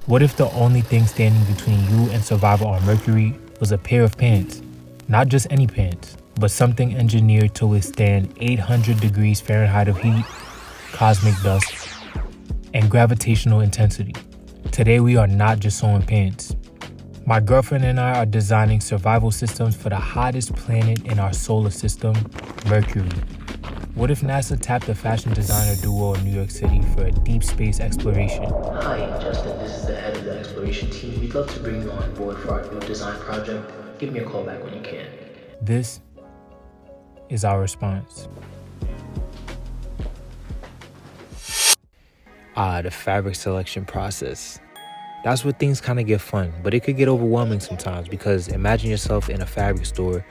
What if the only thing standing between you and survival on Mercury was a pair of pants? Not just any pants, but something engineered to withstand 800 degrees Fahrenheit of heat, cosmic dust, and gravitational intensity. Today we are not just sewing pants. My girlfriend and I are designing survival systems for the hottest planet in our solar system, Mercury. What if NASA tapped a fashion designer duo in New York City for a deep space exploration? Hi, Justin. This is the head of the exploration team. We'd love to bring you on board for our new design project. Give me a call back when you can. This is our response. The fabric selection process. That's where things kind of get fun, but it could get overwhelming sometimes because imagine yourself in a fabric store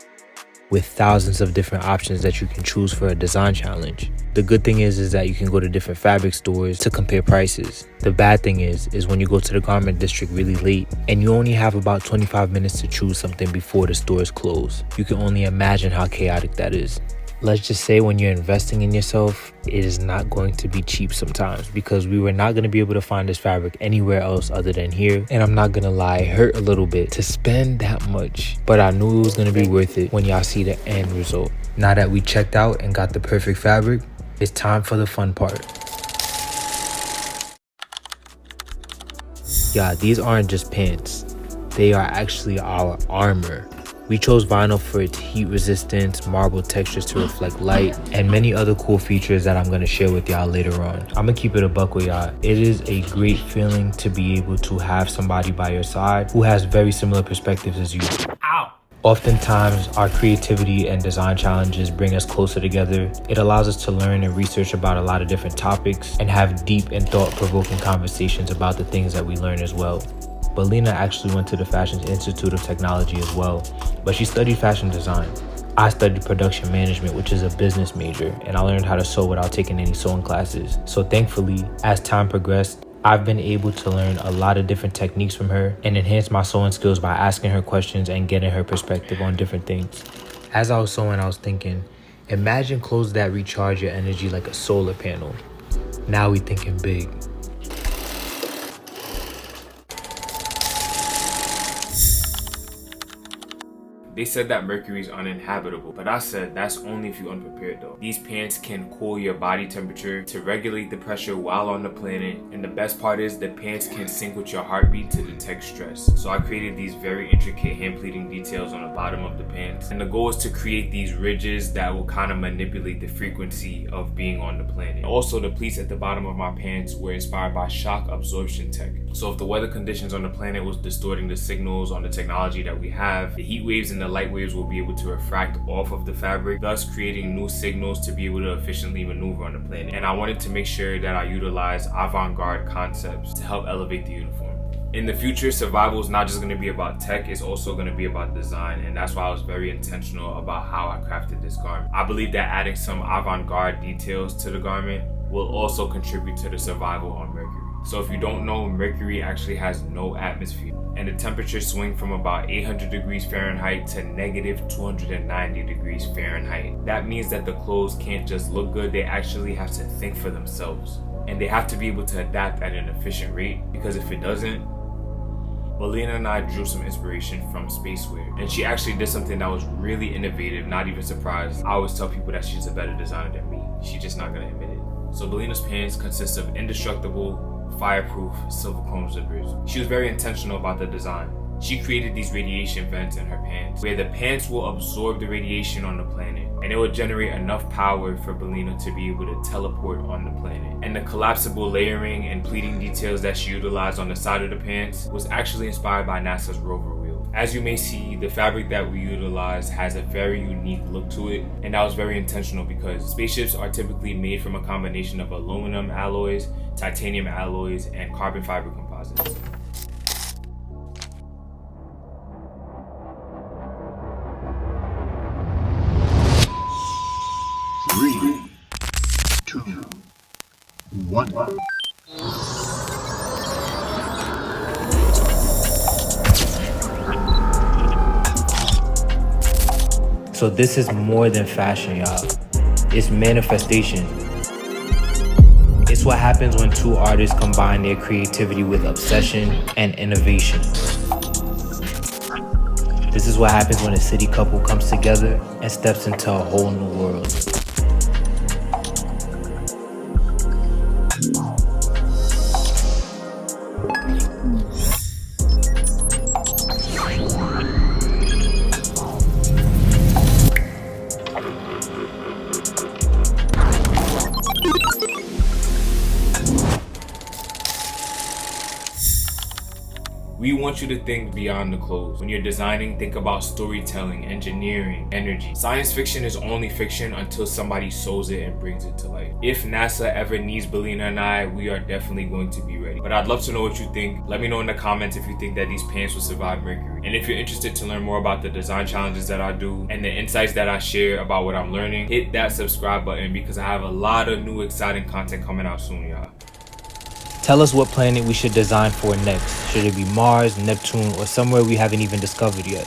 with thousands of different options that you can choose for a design challenge. The good thing is that you can go to different fabric stores to compare prices. The bad thing is when you go to the garment district really late and you only have about 25 minutes to choose something before the stores close. You can only imagine how chaotic that is. Let's just say when you're investing in yourself, it is not going to be cheap sometimes because we were not going to be able to find this fabric anywhere else other than here. And I'm not going to lie, it hurt a little bit to spend that much, but I knew it was going to be worth it when y'all see the end result. Now that we checked out and got the perfect fabric, it's time for the fun part. Yeah, these aren't just pants. They are actually our armor. We chose vinyl for its heat resistance, marble textures to reflect light, and many other cool features that I'm going to share with y'all later on. I'm going to keep it a buck with y'all. It is a great feeling to be able to have somebody by your side who has very similar perspectives as you. Ow! Oftentimes, our creativity and design challenges bring us closer together. It allows us to learn and research about a lot of different topics and have deep and thought-provoking conversations about the things that we learn as well. Bellina actually went to the Fashion Institute of Technology as well, but she studied fashion design. I studied production management, which is a business major, and I learned how to sew without taking any sewing classes. So thankfully, as time progressed, I've been able to learn a lot of different techniques from her and enhance my sewing skills by asking her questions and getting her perspective on different things. As I was sewing, I was thinking, imagine clothes that recharge your energy like a solar panel. Now we thinking big. They said that Mercury is uninhabitable, but I said that's only if you're unprepared though. These pants can cool your body temperature to regulate the pressure while on the planet, and the best part is the pants can sync with your heartbeat to detect stress. So I created these very intricate hand pleating details on the bottom of the pants, and the goal is to create these ridges that will kind of manipulate the frequency of being on the planet. Also, the pleats at the bottom of my pants were inspired by shock absorption tech. So if the weather conditions on the planet was distorting the signals on the technology that we have, the heat waves and the light waves will be able to refract off of the fabric, thus creating new signals to be able to efficiently maneuver on the planet. And I wanted to make sure that I utilize avant-garde concepts to help elevate the uniform. In the future, survival is not just going to be about tech, it's also going to be about design, and that's why I was very intentional about how I crafted this garment. I believe that adding some avant-garde details to the garment will also contribute to the survival on Mercury. So if you don't know, Mercury actually has no atmosphere, and the temperatures swing from about 800 degrees Fahrenheit to negative 290 degrees Fahrenheit. That means that the clothes can't just look good, they actually have to think for themselves. And they have to be able to adapt at an efficient rate, because if it doesn't, Bellina and I drew some inspiration from spacewear, and she actually did something that was really innovative, not even surprised. I always tell people that she's a better designer than me. She's just not gonna admit it. So Bellina's pants consist of indestructible, fireproof silver chrome zippers. She was very intentional about the design. She created these radiation vents in her pants, where the pants will absorb the radiation on the planet, and it will generate enough power for Bellina to be able to teleport on the planet. And the collapsible layering and pleating details that she utilized on the side of the pants was actually inspired by NASA's rover wheel. As you may see, the fabric that we utilized has a very unique look to it, and that was very intentional because spaceships are typically made from a combination of aluminum alloys, titanium alloys, and carbon fiber composites. Three, two, one. So this is more than fashion, y'all. It's manifestation. It's what happens when two artists combine their creativity with obsession and innovation. This is what happens when a city couple comes together and steps into a whole new world. We want you to think beyond the clothes. When you're designing, think about storytelling, engineering, energy. Science fiction is only fiction until somebody sews it and brings it to life. If NASA ever needs Bellina and I, we are definitely going to be ready. But I'd love to know what you think. Let me know in the comments if you think that these pants will survive Mercury. And if you're interested to learn more about the design challenges that I do and the insights that I share about what I'm learning, hit that subscribe button because I have a lot of new exciting content coming out soon, y'all. Tell us what planet we should design for next. Should it be Mars, Neptune, or somewhere we haven't even discovered yet?